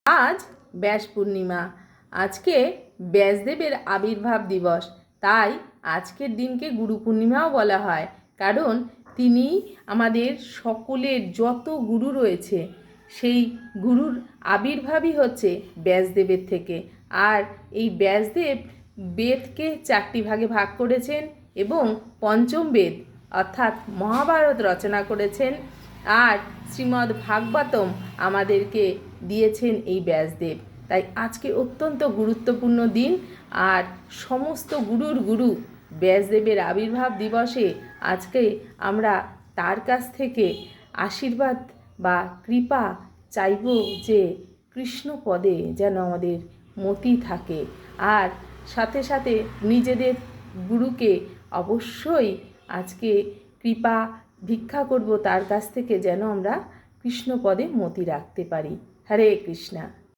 আজ ব্যাস পূর্ণিমা। আজকে ব্যাসদেবের আবির্ভাব দিবস। তাই আজকের দিনকে গুরু পূর্ণিমাও বলা হয়, কারণ তিনি আমাদের সকলের যত গুরু রয়েছে সেই গুরুর আবির্ভাবই হচ্ছে ব্যাসদেবের থেকে। আর এই ব্যাসদেব বেদকে 4টি ভাগে ভাগ করেছেন এবং পঞ্চম বেদ অর্থাৎ মহাভারত রচনা করেছেন। আর শ্রীমদ্ ভাগবতম আমাদেরকে দিয়েছেন এই ব্যাসদেব। তাই আজকে অত্যন্ত গুরুত্বপূর্ণ দিন। আর সমস্ত গুরুর গুরু ব্যাসদেবের আবির্ভাব দিবসে আজকে আমরা তার কাছ থেকে আশীর্বাদ বা কৃপা চাইব যে কৃষ্ণ পদে যেন আমাদের মতি থাকে। আর সাথে সাথে নিজেদের গুরুকে অবশ্যই আজকে কৃপা ভিক্ষা করব তার কাছ থেকে, যেন আমরা কৃষ্ণ পদে মতি রাখতে পারি। হরে কৃষ্ণা।